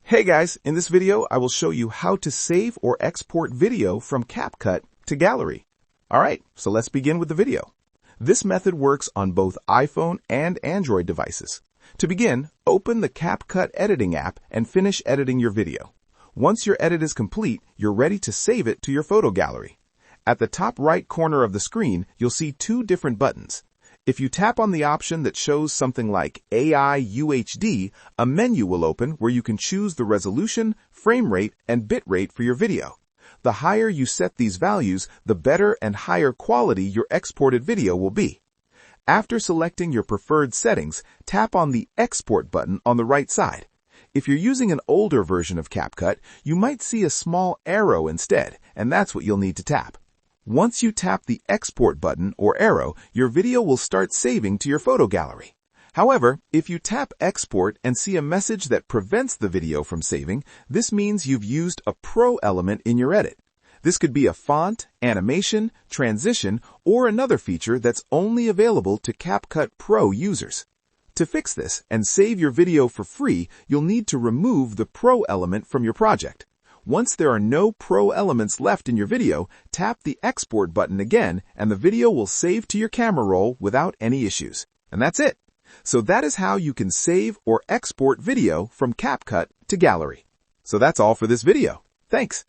Hey guys, in this video I will show you how to save or export video from CapCut to Gallery. Alright, so let's begin with the video. This method works on both iPhone and Android devices. To begin, open the CapCut editing app and finish editing your video. Once your edit is complete, you're ready to save it to your photo gallery. At the top right corner of the screen, you'll see two different buttons. If you tap on the option that shows something like AI UHD, a menu will open where you can choose the resolution, frame rate, and bit rate for your video. The higher you set these values, the better and higher quality your exported video will be. After selecting your preferred settings, tap on the Export button on the right side. If you're using an older version of CapCut, you might see a small arrow instead, and that's what you'll need to tap. Once you tap the Export button or arrow, your video will start saving to your photo gallery. However, if you tap Export and see a message that prevents the video from saving, this means you've used a Pro element in your edit. This could be a font, animation, transition, or another feature that's only available to CapCut Pro users. To fix this and save your video for free, you'll need to remove the Pro element from your project. Once there are no Pro elements left in your video, tap the Export button again and the video will save to your camera roll without any issues. And that's it. So that is how you can save or export video from CapCut to Gallery. So that's all for this video. Thanks.